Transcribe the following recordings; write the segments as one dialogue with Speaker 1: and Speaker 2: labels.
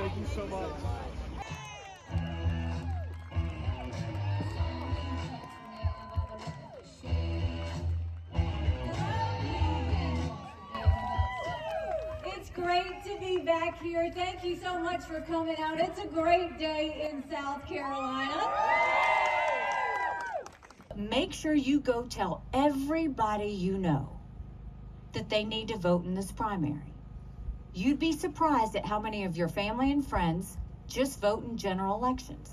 Speaker 1: Thank you so much.
Speaker 2: It's great to be back here. Thank you so much for coming out. It's a great day in South Carolina. Make sure you go tell everybody you know that they need to vote in this primary. You'd be surprised at how many of your family and friends just vote in general elections.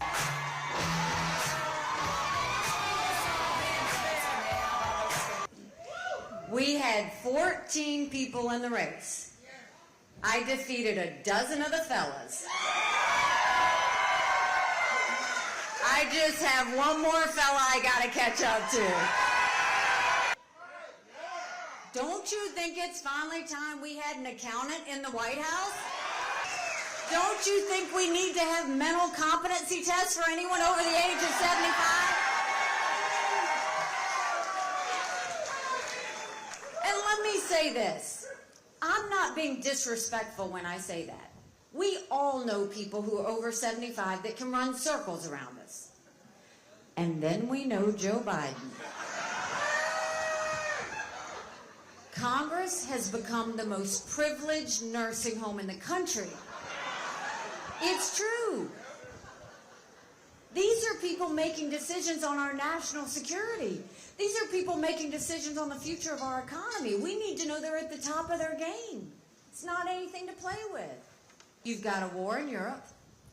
Speaker 3: We had 14 people in the race. I defeated a dozen of the fellas. I just have one more fella I gotta catch up to. Don't you think it's finally time we had an accountant in the White House? Don't you think we need to have mental competency tests for anyone over the age of 75? And let me say this. I'm not being disrespectful when I say that. We all know people who are over 75 that can run circles around us. And then we know Joe Biden. Congress has become the most privileged nursing home in the country. It's true. These are people making decisions on our national security. These are people making decisions on the future of our economy. We need to know they're at the top of their game. It's not anything to play with. You've got a war in Europe.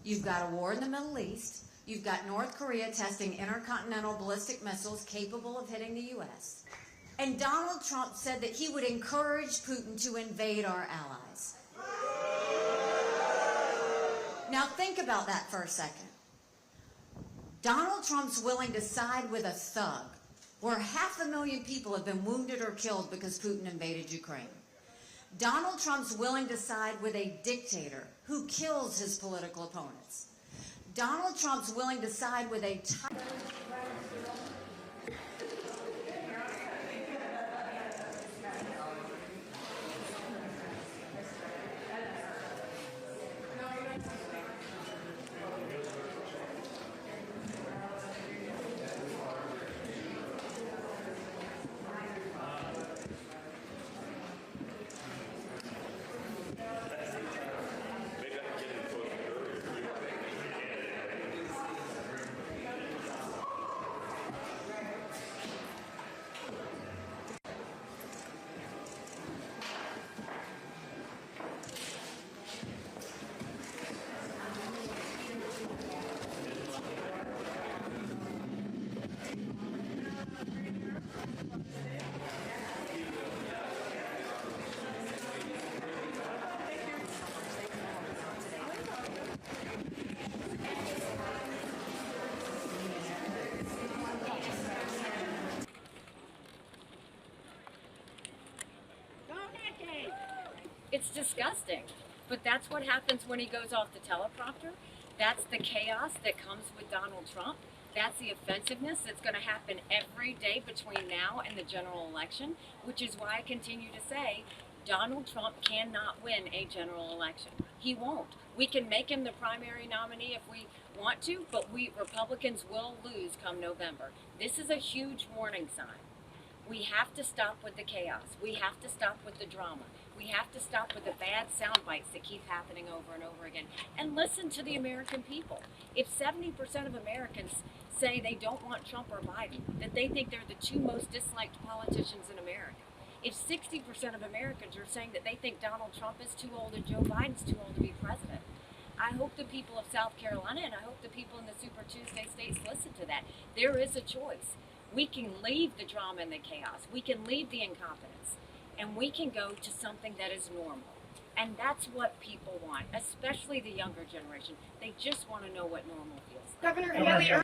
Speaker 3: You've got a war in the Middle East. You've got North Korea testing intercontinental ballistic missiles capable of hitting the U.S. And Donald Trump said that he would encourage Putin to invade our allies. Now think about that for a second. Donald Trump's willing to side with a thug where 500,000 people have been wounded or killed because Putin invaded Ukraine. Donald Trump's willing to side with a dictator who kills his political opponents. Donald Trump's willing to side with a
Speaker 4: It's disgusting, but that's what happens when he goes off the teleprompter. That's the chaos that comes with Donald Trump. That's the offensiveness that's going to happen every day between now and the general election, which is why I continue to say Donald Trump cannot win a general election. He won't. We can make him the primary nominee if we want to, but we Republicans will lose come November. This is a huge warning sign. We have to stop with the chaos. We have to stop with the drama. We have to stop with the bad sound bites that keep happening over and over again. And listen to the American people. If 70% of Americans say they don't want Trump or Biden, that they think they're the two most disliked politicians in America, if 60% of Americans are saying that they think Donald Trump is too old and Joe Biden's too old to be president, I hope the people of South Carolina and I hope the people in the Super Tuesday states listen to that. There is a choice. We can leave the drama and the chaos. We can leave the incompetence. And we can go to something that is normal. And that's what people want, especially the younger generation. They just want to know what normal feels like.
Speaker 5: Governor Haley.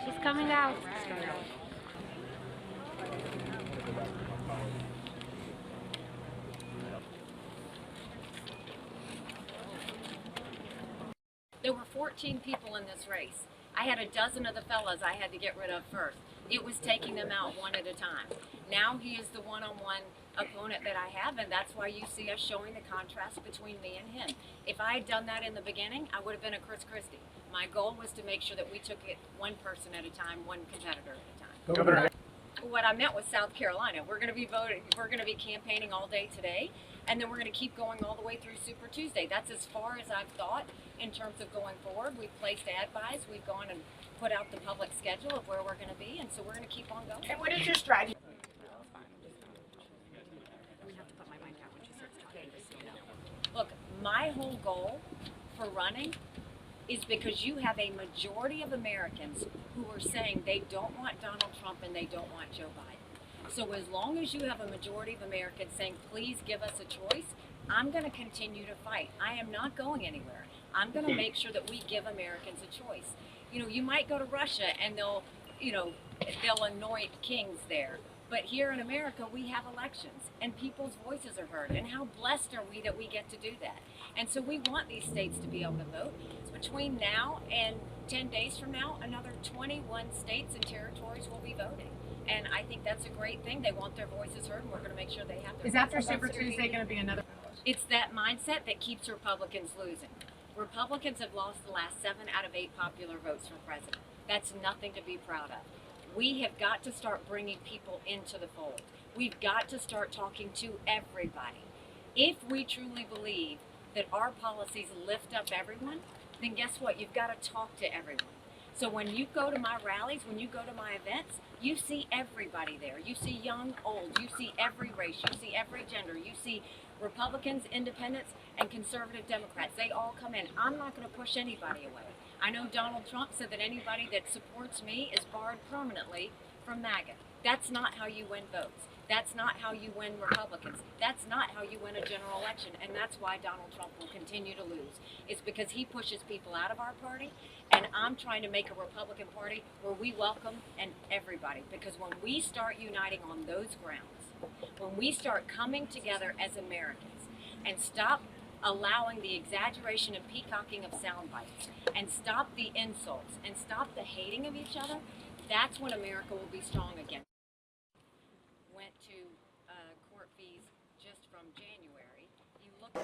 Speaker 5: She's coming out.
Speaker 4: There were 14 people in this race. I had a dozen of the fellas I had to get rid of first. It was taking them out one at a time. Now he is the one-on-one opponent that I have, and that's why you see us showing the contrast between me and him. If I had done that in the beginning, I would have been a Chris Christie. My goal was to make sure that we took it one person at a time, one competitor at a time.
Speaker 1: Governor.
Speaker 4: What I meant was South Carolina. We're going to be voting, we're going to be campaigning all day today, and then we're going to keep going all the way through Super Tuesday. That's as far as I've thought in terms of going forward. We've placed ad buys, we've gone and put out the public schedule of where we're going to be, and so we're going to keep on going.
Speaker 1: And what is your strategy?
Speaker 4: Look, my whole goal for running is because you have a majority of Americans who are saying they don't want Donald Trump and they don't want Joe Biden. So as long as you have a majority of Americans saying, please give us a choice, I'm going to continue to fight. I am not going anywhere. I'm going to make sure that we give Americans a choice. You know, you might go to Russia and they'll anoint kings there. But here in America, we have elections and people's voices are heard. And how blessed are we that we get to do that? And so we want these states to be able to vote. So between now and 10 days from now, another 21 states and territories will be voting. And I think that's a great thing. They want their voices heard, and we're going to make sure they have their
Speaker 1: Is
Speaker 4: voices
Speaker 1: after
Speaker 4: heard.
Speaker 1: Super Tuesday going to be another?
Speaker 4: It's that mindset that keeps Republicans losing. Republicans have lost the last 7 out of 8 popular votes for president. That's nothing to be proud of. We have got to start bringing people into the fold. We've got to start talking to everybody. If we truly believe that our policies lift up everyone, then guess what? You've got to talk to everyone. So when you go to my rallies, when you go to my events, you see everybody there. You see young, old, you see every race, you see every gender, you see Republicans, independents, and conservative Democrats. They all come in. I'm not going to push anybody away. I know Donald Trump said that anybody that supports me is barred permanently from MAGA. That's not how you win votes. That's not how you win Republicans. That's not how you win a general election. And that's why Donald Trump will continue to lose. It's because he pushes people out of our party. And I'm trying to make a Republican Party where we welcome and everybody. Because when we start uniting on those grounds, when we start coming together as Americans and stop allowing the exaggeration and peacocking of sound bites and stop the insults and stop the hating of each other, that's when America will be strong again. Went to court fees just from January. You look at